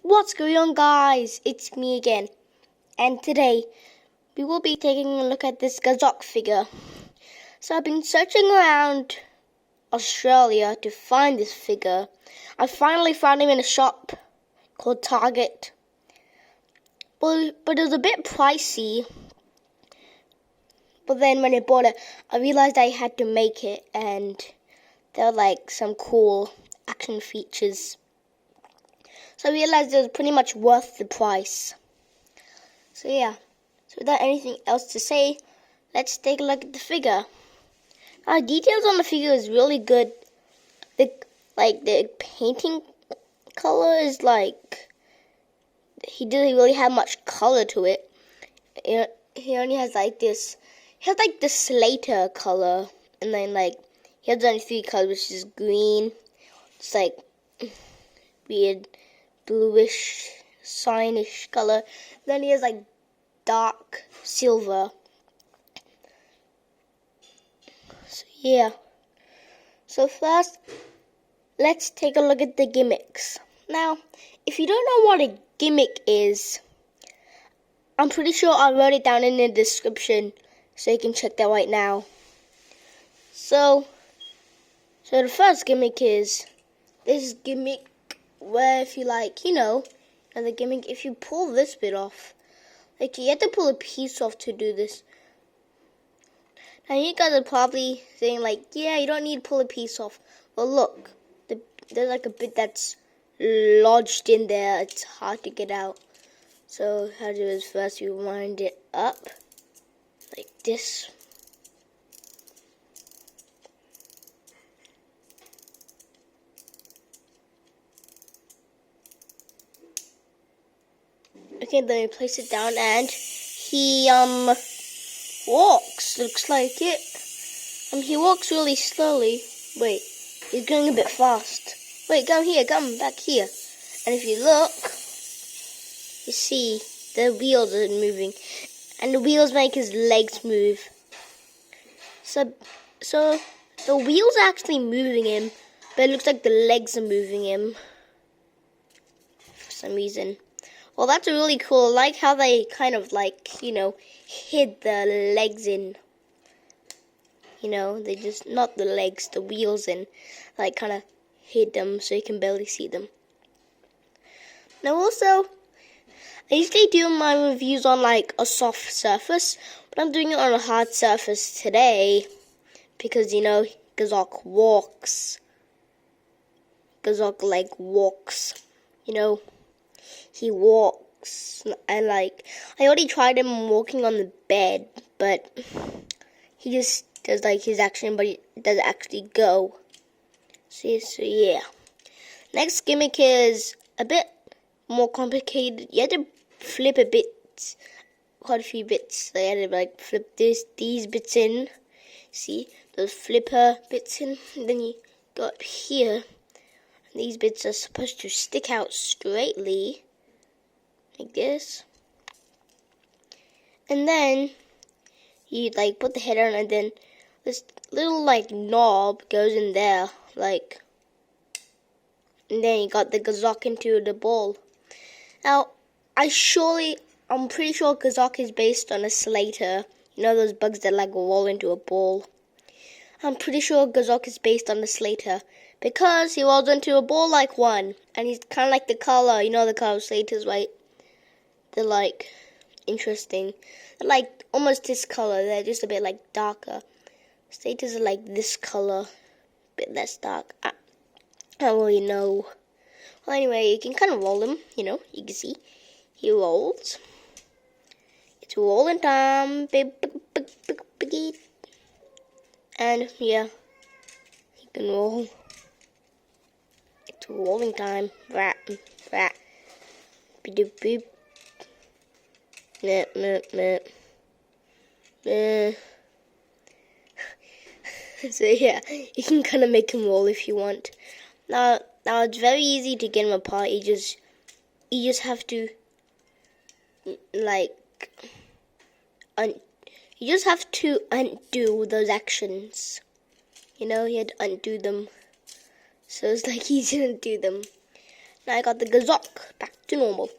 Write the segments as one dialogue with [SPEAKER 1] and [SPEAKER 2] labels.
[SPEAKER 1] What's going on, guys? It's me again, and today we will be taking a look at this Gusock figure. So I've been searching around Australia to find this figure. I finally found him in a shop called Target, but it was a bit pricey. But then when I bought it, I realized I had to make it, and there were like some cool action features. So I realized it was pretty much worth the price. So yeah, so without anything else to say, let's take a look at the figure. Now, details on the figure is really good. The painting color is like, he doesn't really have much color to it. He only has like this. He has like the Slater color, and then like he has only 3 colors, which is green. It's like weird bluish, signish color. Then he has like dark silver. So yeah. So first, let's take a look at the gimmicks. Now, if you don't know what a gimmick is, I'm pretty sure I wrote it down in the description, so you can check that right now. So the first gimmick is this gimmick where if you the gimmick, if you pull this bit off, like you have to pull a piece off to do this. Now you guys are probably saying like, yeah, you don't need to pull a piece off. Well, look, there's like a bit that's lodged in there. It's hard to get out. So how to do is first you wind it up like this. Okay, then we place it down, and he walks. Looks like it. He walks really slowly. Wait, he's going a bit fast. Wait, come back here. And if you look, you see the wheels are moving, and the wheels make his legs move. So the wheels are actually moving him, but it looks like the legs are moving him for some reason. Well, that's really cool. I like how they kind of hid the legs in. They just, not the legs, the wheels in. Like kind of hid them so you can barely see them. Now also, I usually do my reviews on like a soft surface, but I'm doing it on a hard surface today because Gusock walks. Gusock walks, He walks, and I already tried him walking on the bed, but he just does his action, but he doesn't actually go. So yeah. Next gimmick is a bit more complicated. You have to flip quite a few bits. So you have to flip these bits in. See, those flipper bits in. And then you go up here. And these bits are supposed to stick out straightly. Like this, and then you put the head on, and then this little knob goes in there, and then you got the Gusock into the ball. Now, I'm pretty sure Gusock is based on a Slater. Those bugs that roll into a ball. I'm pretty sure Gusock is based on the Slater because he rolls into a ball like one, and he's kind of like the color. The color of Slaters, right? They're interesting. They're almost this color. They're just a bit darker. Staters are this color, a bit less dark. I don't really know. Well, anyway, you can kind of roll him. You can see he rolls. It's rolling time, and yeah, he can roll. It's rolling time. Beep. So yeah, you can kind of make him roll if you want. Now it's very easy to get him apart. You just have to undo those actions. You had to undo them. So it's easy to undo them. Now I got the Gusock back to normal.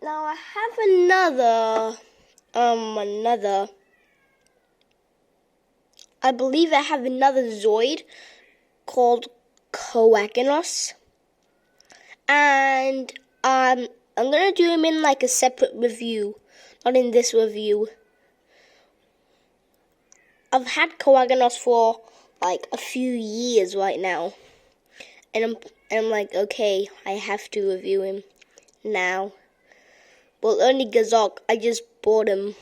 [SPEAKER 1] Now I have another. I believe I have another Zoid called Coaginos, and I'm gonna do him in like a separate review, not in this review. I've had Coaginos for like a few years right now, and I'm like, okay, I have to review him now. Well, only Gusock, I just bought him.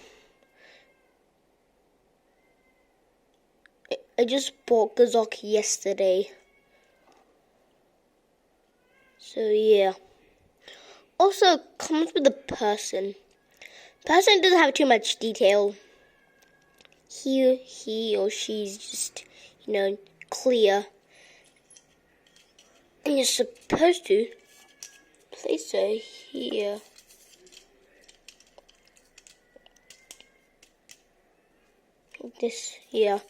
[SPEAKER 1] I just bought Gusock yesterday. So yeah. Also comes with a person. Person doesn't have too much detail. He or she's just, clear. And you're supposed to place her here. This here.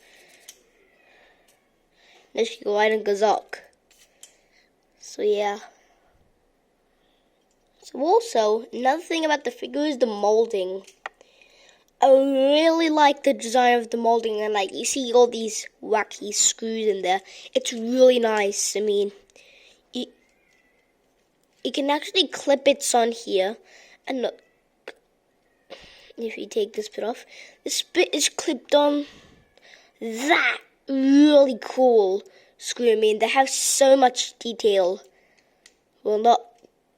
[SPEAKER 1] Then she go right in Gusock. So yeah. So also, another thing about the figure is the molding. I really like the design of the molding, and like you see all these wacky screws in there. It's really nice. I mean, you can actually clip it on here, and look, if you take this bit off, this bit is clipped on. That really cool screw. I mean, they have so much detail. Well, not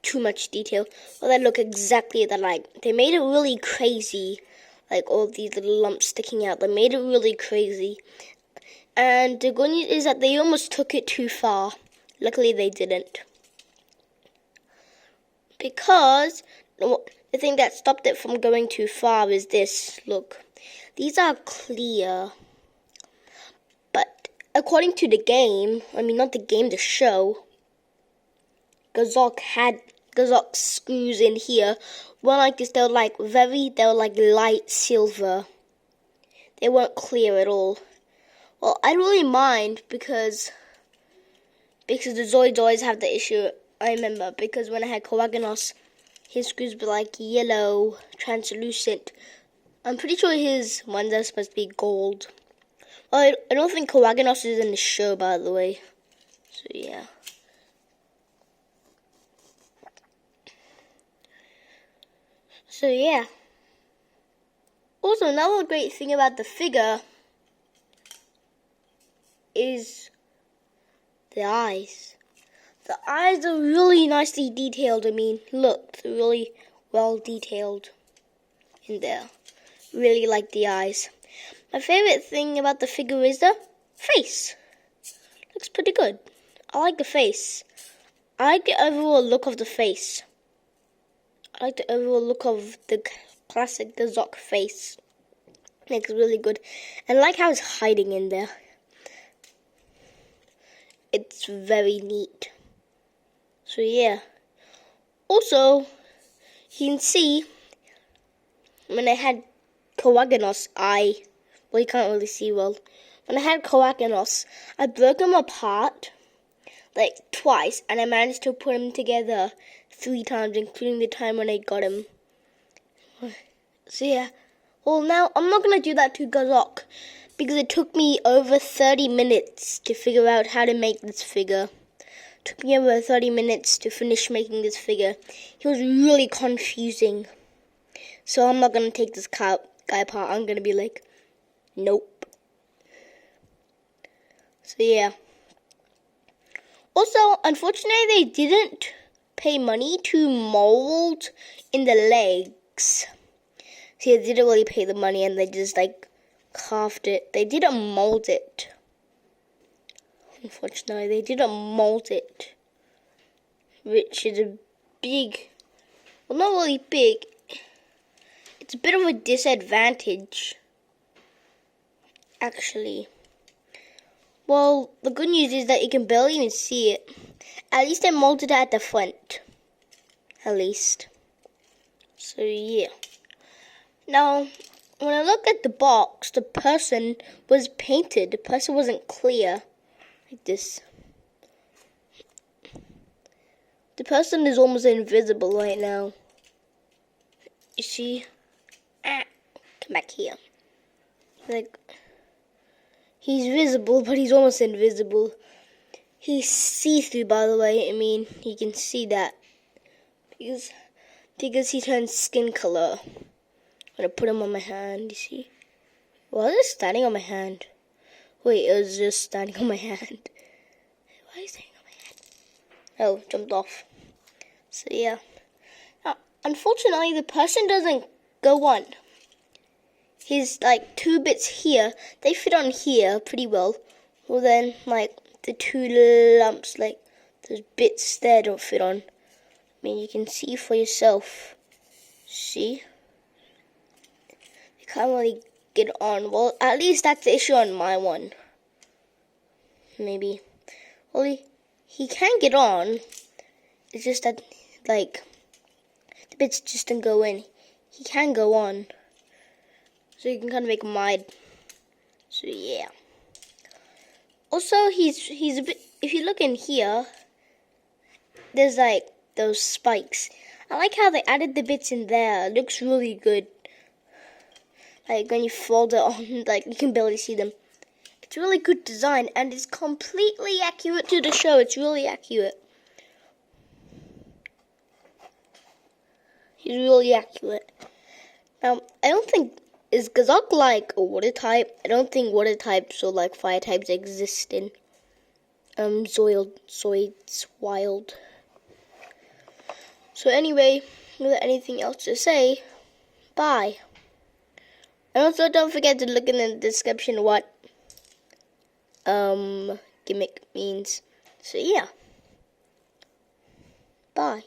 [SPEAKER 1] too much detail, but they look exactly like. They made it really crazy. Like all these little lumps sticking out. They made it really crazy. And the good news is that they almost took it too far. Luckily they didn't. Because the thing that stopped it from going too far is this. Look. These are clear. But according to the game, I mean not the game, the show, Gusock had Gusock screws in here. Weren't like this, they were like light silver. They weren't clear at all. Well, I don't really mind because the Zoids always have the issue. I remember because when I had Coaginos, his screws were like yellow, translucent. I'm pretty sure his ones are supposed to be gold. Well, I don't think Coaginos is in the show, by the way. So yeah. So yeah. Also, another great thing about the figure is the eyes. The eyes are really nicely detailed. I mean, look, they're really well detailed in there. Really like the eyes. My favorite thing about the figure is the face. Looks pretty good. I like the face. I like the overall look of the face. I like the overall look of the classic Gusock face. Looks really good. And I like how it's hiding in there. It's very neat. So yeah. Also, you can see when I had Coaginos, well, you can't really see well. When I had Coaginos, I broke them apart like twice, and I managed to put them together 3 times, including the time when I got him. So yeah. Well, now I'm not gonna do that to Gusock because it took me over 30 minutes to figure out how to make this figure. It took me over 30 minutes to finish making this figure. He was really confusing. So I'm not gonna take this guy apart. I'm gonna be like, nope. So yeah. Also, unfortunately, they didn't pay money to mold in the legs. See, they didn't really pay the money, and they just like carved it. They didn't mold it. Unfortunately, they didn't mold it, which is a big, well, not really big. It's a bit of a disadvantage, actually. Well, the good news is that you can barely even see it. At least I molded it at the front. At least. So, yeah. Now, when I look at the box, the person was painted. The person wasn't clear. Like this. The person is almost invisible right now. You see? Come back here. Like, he's visible, but he's almost invisible. He's see-through, by the way. I mean, you can see that. Because he turns skin color. I'm gonna put him on my hand, you see? Why is it standing on my hand? Wait, it was just standing on my hand. Why is it standing on my hand? Oh, jumped off. So yeah. Now, unfortunately, the person doesn't go on. His, like, 2 bits here, they fit on here pretty well. Well then, like, the 2 lumps, like, those bits there don't fit on. I mean, you can see for yourself. See? You can't really get on. Well, at least that's the issue on my one. Maybe. Well, he can get on. It's just that, like, the bits just don't go in. He can go on. So you can kind of make him wide. So yeah. Also, he's a bit. If you look in here, there's like those spikes. I like how they added the bits in there. It looks really good. Like when you fold it on, like you can barely see them. It's really good design and it's completely accurate to the show. It's really accurate. He's really accurate. Now, I don't think. Is Gusock like a water type? I don't think water types or like fire types exist in Zoids Wild. So anyway, without anything else to say, bye. And also don't forget to look in the description what gimmick means. So yeah. Bye.